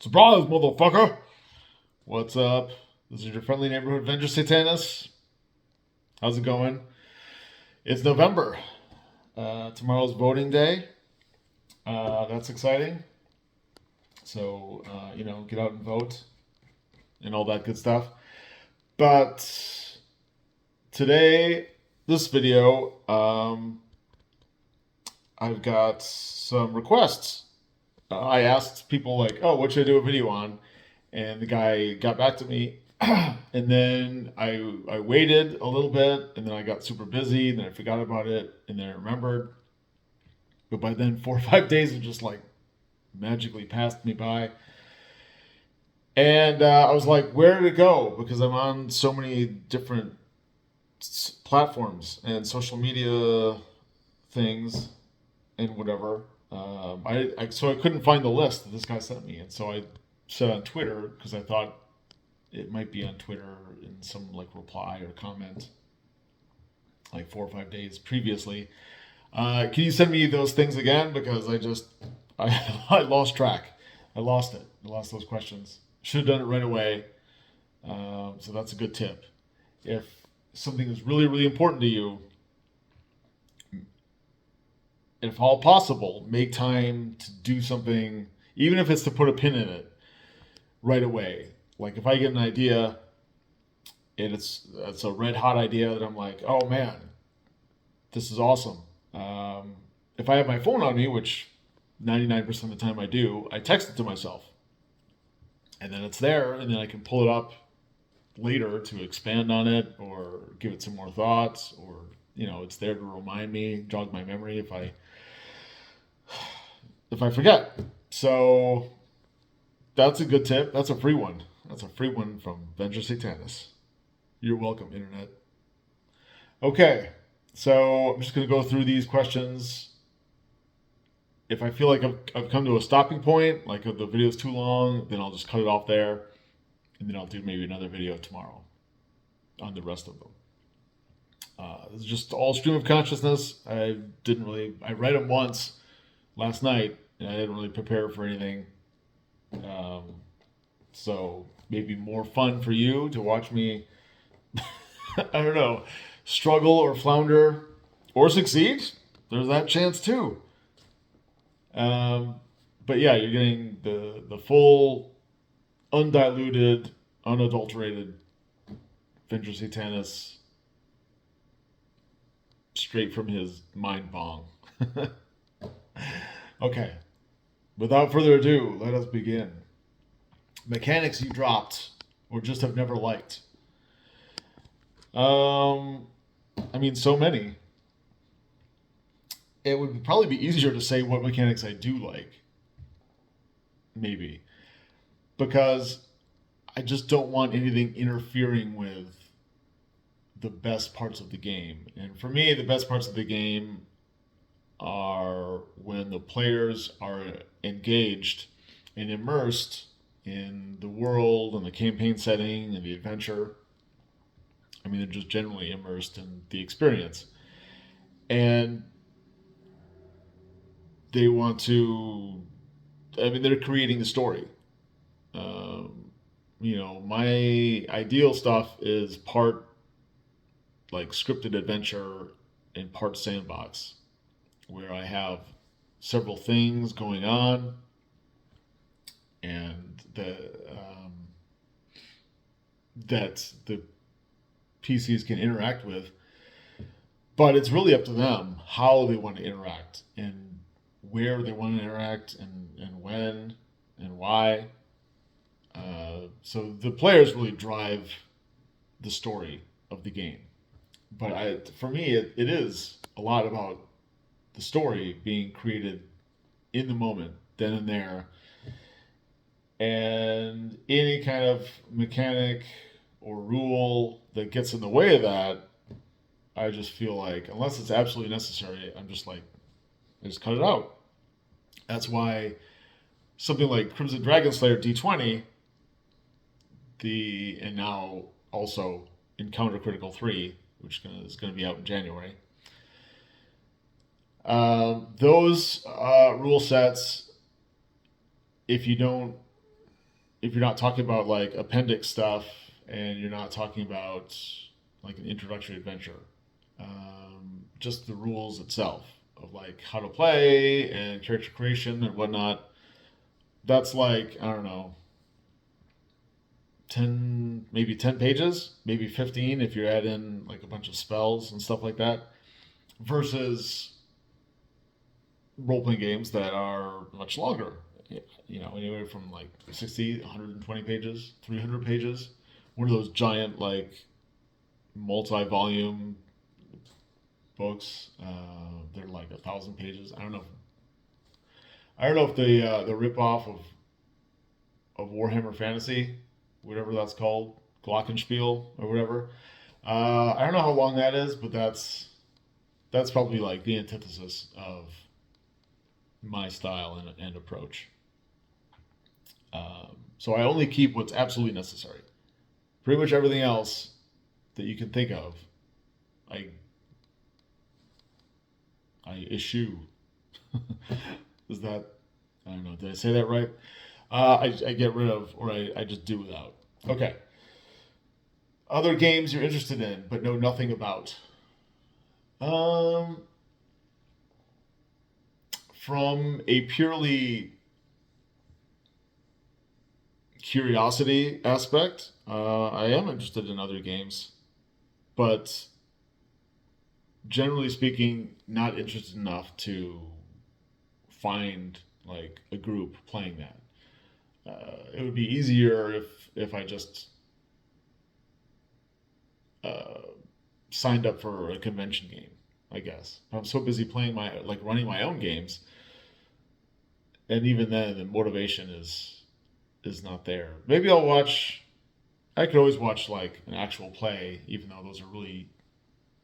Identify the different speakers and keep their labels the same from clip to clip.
Speaker 1: Surprise, motherfucker! What's up? This is your friendly neighborhood Venger Satanis. How's it going? It's November. Tomorrow's voting day. That's exciting. So, get out and vote and all that good stuff. But today, this video, I've got some requests. I asked people like, "Oh, what should I do a video on?" And the guy got back to me, and then I waited a little bit, and then I got super busy, and then I forgot about it, and then I remembered. But by then, 4 or 5 days had just like magically passed me by, and I was like, "Where did it go?" Because I'm on so many different platforms and social media things and whatever. So I couldn't find the list that this guy sent me, and so I said on Twitter because I thought it might be on Twitter in some like reply or comment like 4 or 5 days previously. Can you send me those things again? Because I I lost track. I lost it. I lost those questions. Should have done it right away. So that's a good tip. If something is really really important to you, if all possible, make time to do something, even if it's to put a pin in it right away. Like if I get an idea and it's a red hot idea that I'm like, oh man, this is awesome. If I have my phone on me, which 99% of the time I do, I text it to myself. And then it's there, and then I can pull it up later to expand on it or give it some more thoughts, or it's there to remind me, jog my memory if I forget. So that's a good tip. That's a free one. That's a free one from Venger Satanis. You're welcome, Internet. Okay, so I'm just going to go through these questions. If I feel like I've come to a stopping point, like if the video's too long, then I'll just cut it off there, and then I'll do maybe another video tomorrow on the rest of them. It's just all stream of consciousness. I read them once last night, and I didn't really prepare for anything. So maybe more fun for you to watch me, I don't know, struggle or flounder or succeed. There's that chance too. But yeah, you're getting the full, undiluted, unadulterated Venger Satanis straight from his mind bong. Okay, without further ado, let us begin. Mechanics you dropped or just have never liked. So many. It would probably be easier to say what mechanics I do like. Maybe. Because I just don't want anything interfering with the best parts of the game. And for me, the best parts of the game are when the players are engaged and immersed in the world and the campaign setting and the adventure. They're just generally immersed in the experience. And they want to, they're creating the story. My ideal stuff is part like scripted adventure and part sandbox, where I have several things going on and that the PCs can interact with. But it's really up to them how they want to interact and where they want to interact and when and why. So the players really drive the story of the game. But for me, it is a lot about the story being created in the moment, then and there. And any kind of mechanic or rule that gets in the way of that, I just feel like, unless it's absolutely necessary, I just cut it out. That's why something like Crimson Dragon Slayer D20, and now also Encounter Critical 3, which is going to be out in January. Those rule sets, if you don't if you're not talking about like appendix stuff and you're not talking about like an introductory adventure, just the rules itself of like how to play and character creation and whatnot. That's like, I don't know, 10, maybe 10 pages, maybe 15 if you add in like a bunch of spells and stuff like that, versus role playing games that are much longer. Anywhere from like 60, 120 pages, 300 pages. One of those giant, like, multi volume books. They're like 1,000 pages. I don't know. I don't know if the rip off of Warhammer Fantasy, whatever that's called, Glockenspiel or whatever. I don't know how long that is, but that's probably like the antithesis of my style and approach. So I only keep what's absolutely necessary. Pretty much everything else that you can think of, I eschew. Is that, I don't know, did I say that right? I get rid of, or I just do without. Okay. Other games you're interested in but know nothing about. From a purely curiosity aspect, I am interested in other games, but generally speaking, not interested enough to find like a group playing that. It would be easier if I just uh, signed up for a convention game, I guess. I'm so busy playing running my own games, and even then, the motivation is not there. Maybe I'll watch. I could always watch like an actual play, even though those are really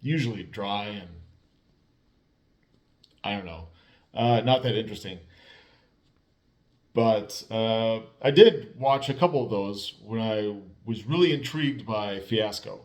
Speaker 1: usually dry and I don't know, not that interesting. But I did watch a couple of those when I was really intrigued by Fiasco.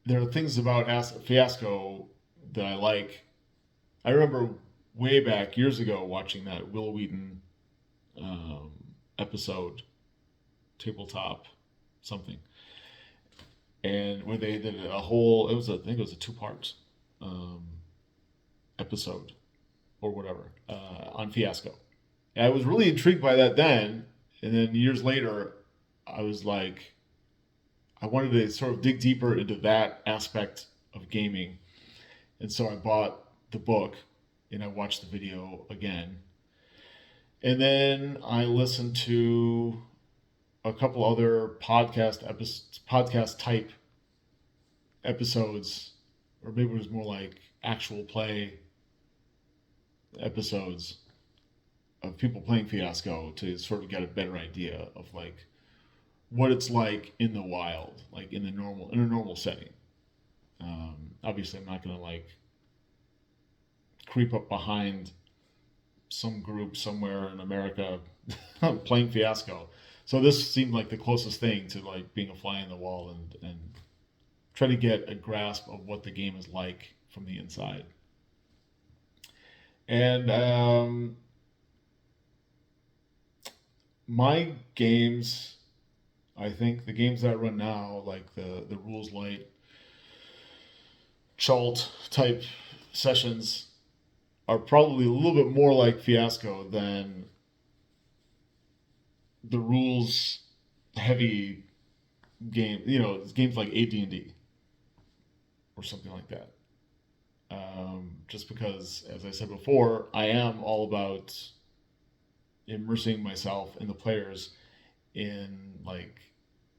Speaker 1: There are things about Fiasco that I like. I remember way back years ago watching that Will Wheaton um, episode, tabletop something, and where they did a whole. I think it was a two-part um, episode or whatever on Fiasco. And I was really intrigued by that then, and then years later, I was like, I wanted to sort of dig deeper into that aspect of gaming, and so I bought the book and I watched the video again, and then I listened to a couple other podcast type episodes, or maybe it was more like actual play episodes of people playing Fiasco to sort of get a better idea of like what it's like in the wild, like in a normal setting. Obviously, I'm not gonna like creep up behind some group somewhere in America playing Fiasco. So this seemed like the closest thing to like being a fly in the wall and try to get a grasp of what the game is like from the inside. And my games, I think the games that I run now, like the rules light, Chalt type sessions, are probably a little bit more like Fiasco than the rules heavy game. Games like AD&D or something like that. Just because, as I said before, I am all about immersing myself and the players in like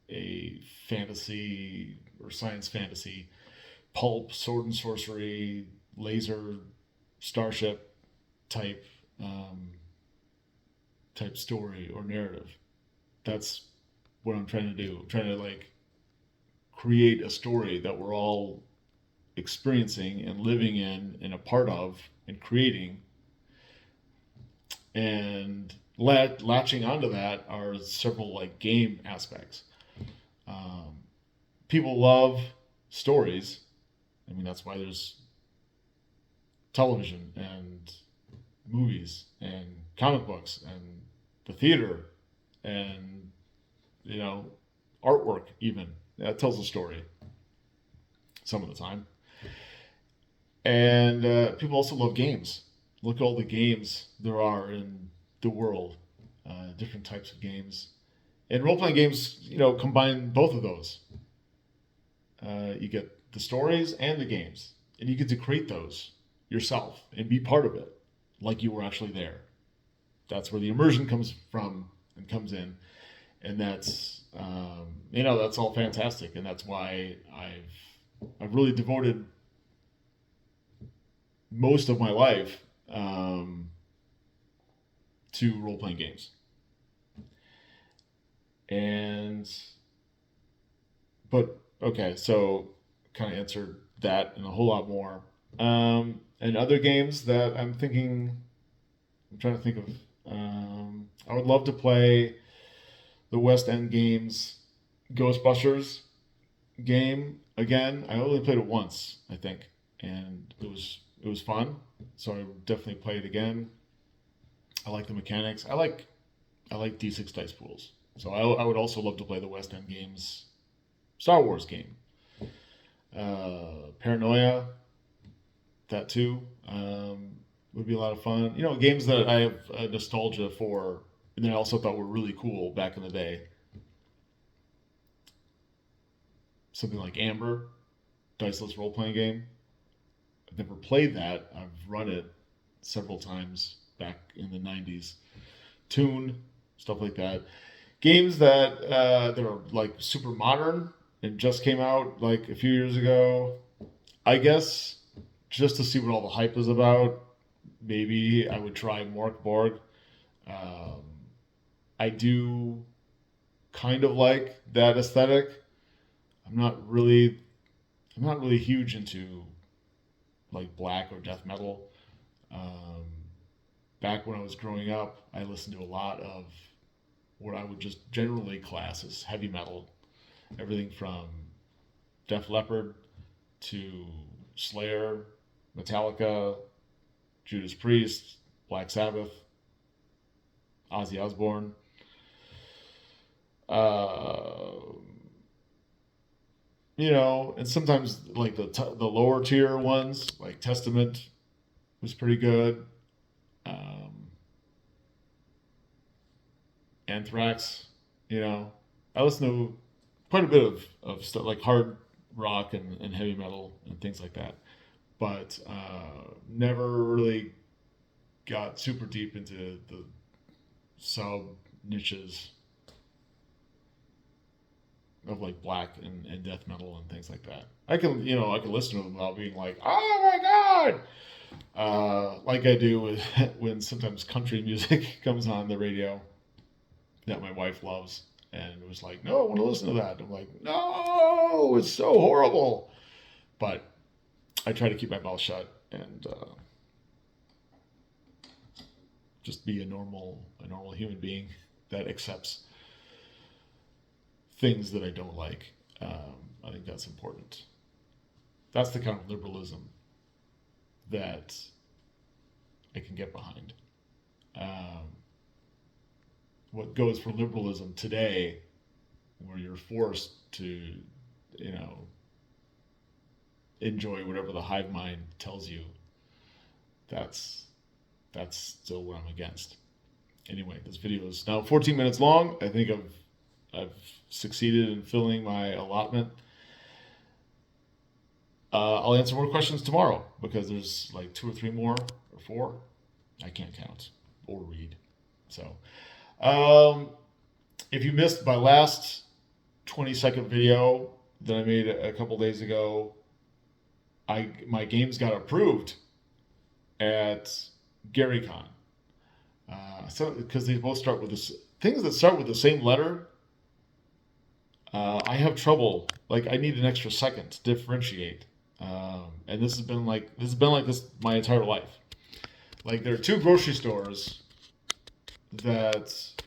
Speaker 1: a fantasy or science fantasy, pulp, sword and sorcery, laser, starship type type story or narrative. That's what I'm trying to do. I'm trying to like create a story that we're all experiencing and living in and a part of and creating, and latching onto that are several like game aspects. um, People love stories. I mean, that's why there's television and movies and comic books and the theater and, you know, artwork even. That tells a story some of the time. And people also love games. Look at all the games there are in the world, different types of games. And role playing games, combine both of those. You get the stories and the games, and you get to create those yourself and be part of it, like you were actually there. That's where the immersion comes from and comes in, and that's all fantastic, and that's why I've really devoted most of my life to role playing games. But okay, so kind of answered that and a whole lot more. And other games that I'm trying to think of. I would love to play the West End Games Ghostbusters game again. I only played it once, I think, and it was fun. So I would definitely play it again. I like the mechanics. I like D6 dice pools. So I would also love to play the West End Games Star Wars game. Paranoia, that too, would be a lot of fun. Games that I have nostalgia for, and then I also thought were really cool back in the day. Something like Amber, diceless role playing game. I've never played that. I've run it several times back in the 90s. Toon, stuff like that. Games that are like super modern and just came out like a few years ago. I guess just to see what all the hype is about, maybe I would try Mork Borg. I do kind of like that aesthetic. I'm not really huge into like black or death metal. Back when I was growing up, I listened to a lot of what I would just generally class as heavy metal. Everything from Def Leppard to Slayer, Metallica, Judas Priest, Black Sabbath, Ozzy Osbourne. And sometimes like the lower tier ones, like Testament, was pretty good. Anthrax, I listen to quite a bit of stuff like hard rock and heavy metal and things like that, but never really got super deep into the sub niches of like black and death metal and things like that. I can listen to them without being like, oh my god, like I do with when sometimes country music comes on the radio that my wife loves, and it was like, no, I want to listen to that. I'm like, no, it's so horrible. But I try to keep my mouth shut and just be a normal human being that accepts things that I don't like. I think that's important. That's the kind of liberalism that I can get behind. What goes for liberalism today, where you're forced to, enjoy whatever the hive mind tells you, that's still what I'm against. Anyway, this video is now 14 minutes long. I think I've succeeded in filling my allotment. I'll answer more questions tomorrow because there's like 2 or 3 more or 4. I can't count or read. So, if you missed my last 20-second video that I made a couple days ago, my games got approved at GaryCon. So because they both start with this things that start with the same letter. I have trouble. Like I need an extra second to differentiate. And this has been like this my entire life. Like there are 2 grocery stores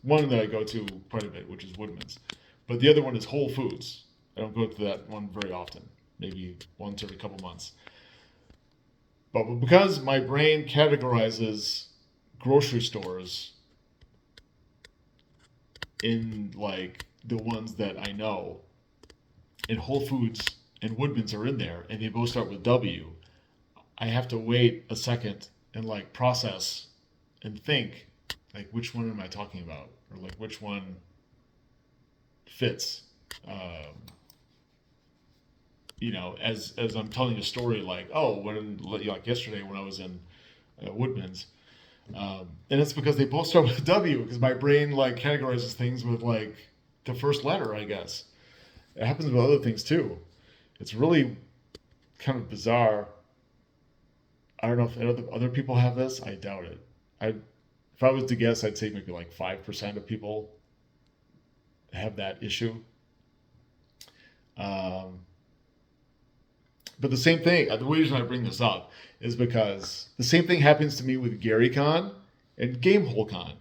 Speaker 1: one that I go to quite a bit, which is Woodman's, but the other one is Whole Foods. I don't go to that one very often, maybe once every couple months. But because my brain categorizes grocery stores in like the ones that I know, and Whole Foods and Woodman's are in there, and they both start with W, I have to wait a second and like process and think, like, which one am I talking about, or like which one fits. As I'm telling a story, like, oh, when like yesterday when I was in Woodman's, and it's because they both start with W, because my brain like categorizes things with like the first letter, I guess. It happens with other things too. It's really kind of bizarre. I don't know if other people have this. I doubt it. If I was to guess, I'd say maybe like 5% of people have that issue. Um, but the same thing, the reason I bring this up is because the same thing happens to me with GaryCon and GameholeCon.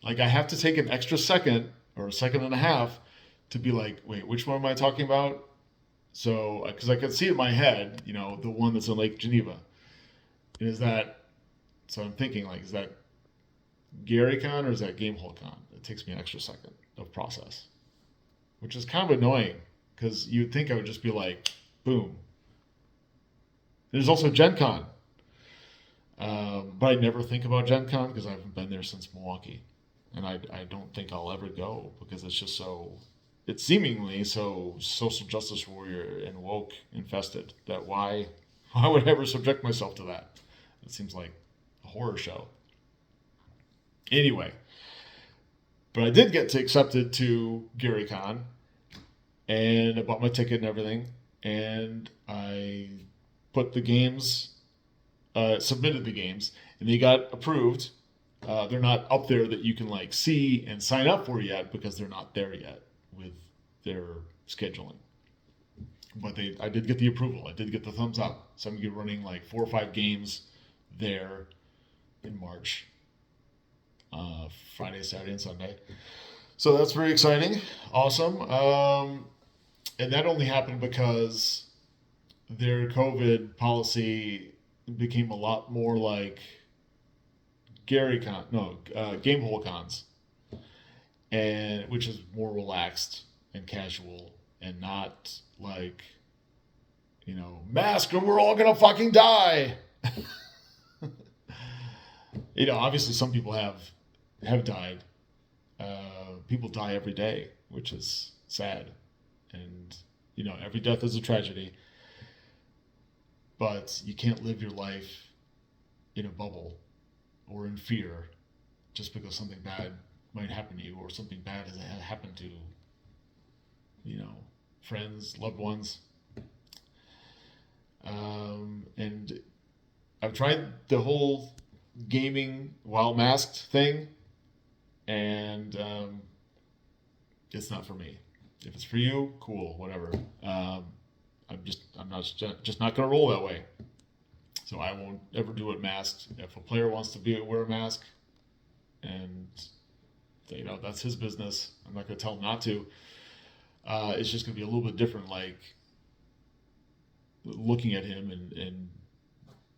Speaker 1: Like, I have to take an extra second or a second and a half to be like, wait, which one am I talking about? So, because I can see in my head, the one that's in Lake Geneva. So I'm thinking, like, is that GaryCon or is that GameholeCon? It takes me an extra second of process, which is kind of annoying because you'd think I would just be like, boom. There's also Gen Con. But I never think about Gen Con because I haven't been there since Milwaukee. And I don't think I'll ever go because it's just it's seemingly so social justice warrior and woke infested that why would I ever subject myself to that? It seems like a horror show. Anyway, but I did get accepted to GaryCon, and I bought my ticket and everything, and I put the games, submitted the games, and they got approved. They're not up there that you can like see and sign up for yet because they're not there yet with their scheduling. But I did get the approval. I did get the thumbs up. So I'm going to be running like 4 or 5 games there in March. Friday, Saturday, and Sunday. So that's very exciting. Awesome. And that only happened because their COVID policy became a lot more like Gamehole cons, and which is more relaxed and casual and not like, mask or we're all gonna fucking die. Obviously some people have died. People die every day, which is sad, and every death is a tragedy. But you can't live your life in a bubble or in fear just because something bad might happen to you or something bad has happened to, friends, loved ones. And I've tried the whole gaming while masked thing, and it's not for me. If it's for you, cool, whatever. I'm just not going to roll that way. So I won't ever do it masked. If a player wants to wear a mask, and that's his business, I'm not going to tell him not to. It's just going to be a little bit different, like looking at him and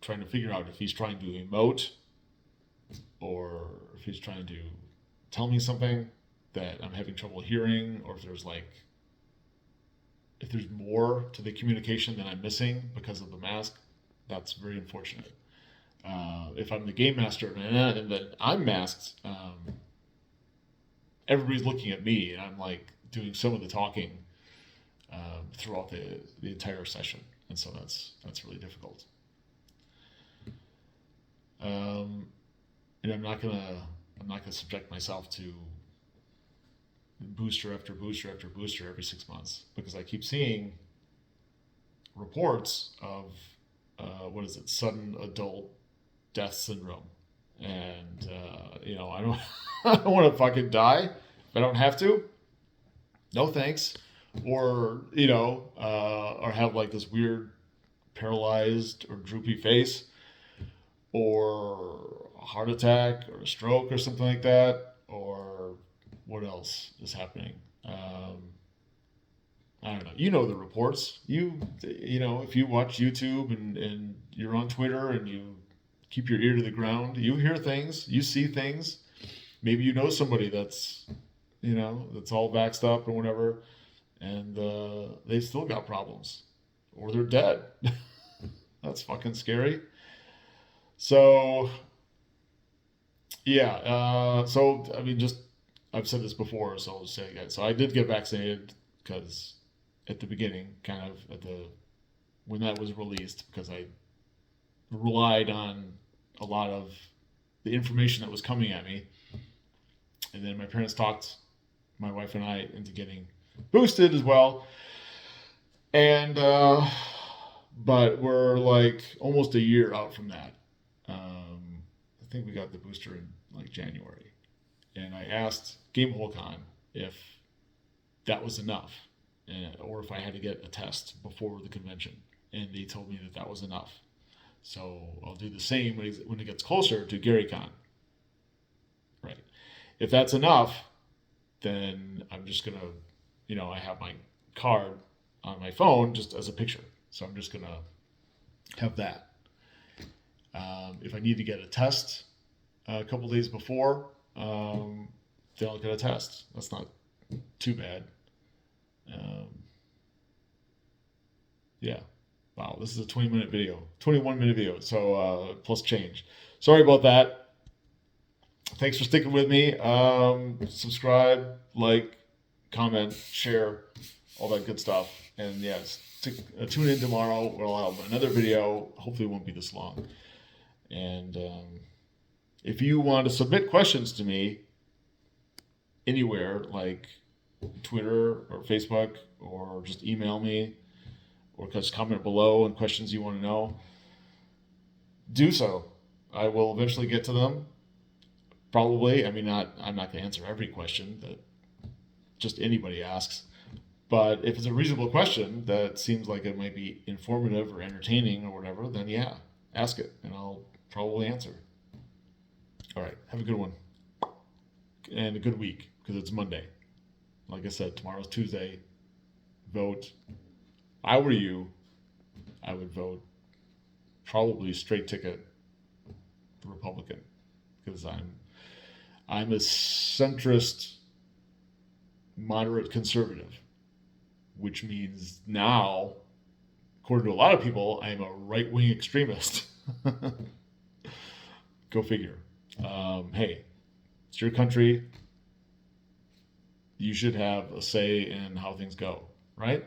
Speaker 1: trying to figure out if he's trying to emote or if he's trying to tell me something that I'm having trouble hearing, or if there's more to the communication that I'm missing because of the mask. That's very unfortunate. If I'm the game master and then I'm masked, everybody's looking at me, and I'm like doing some of the talking throughout the entire session, and so that's really difficult. And I'm not gonna subject myself to booster after booster after booster every 6 months, because I keep seeing reports of sudden adult death syndrome, and I don't I don't want to fucking die if I don't have to. No thanks. Or or have like this weird paralyzed or droopy face, or a heart attack or a stroke or something like that, or what else is happening? I don't know. You know the reports. If you watch YouTube and you're on Twitter and you keep your ear to the ground, you hear things, you see things. Maybe you know somebody that's that's all vaxxed up and whatever, and they still got problems, or they're dead. That's fucking scary. So yeah, so I mean, just I've said this before, so I'll just say it again. So I did get vaccinated because at the beginning, kind of at the when that was released, because I relied on a lot of the information that was coming at me, and then my parents talked my wife and I into getting boosted as well, and but we're like almost a year out from that. I think we got the booster in like January, and I asked Game Holcon if that was enough, or if I had to get a test before the convention, and they told me that that was enough. So I'll do the same when it gets closer to GaryCon. Right. If that's enough, then I'm just gonna, I have my card on my phone just as a picture. So I'm just gonna have that. If I need to get a test a couple days before, then I'll get a test. That's not too bad. Yeah. Wow, this is a 20-minute video, 21-minute video, so plus change. Sorry about that. Thanks for sticking with me. Subscribe, like, comment, share, all that good stuff. And yes, tune in tomorrow where I'll have another video. Hopefully it won't be this long. And if you want to submit questions to me anywhere, like Twitter or Facebook, or just email me, or just comment below and questions you want to know, do so. I will eventually get to them. Probably. I mean, I'm not going to answer every question that just anybody asks. But if it's a reasonable question that seems like it might be informative or entertaining or whatever, then yeah, ask it and I'll probably answer. All right. Have a good one. And a good week, because it's Monday. Like I said, tomorrow's Tuesday. Vote. If I were you, I would vote probably straight ticket Republican, because I'm a centrist, moderate conservative, which means now, according to a lot of people, I'm a right-wing extremist. Go figure. Hey, it's your country. You should have a say in how things go, right?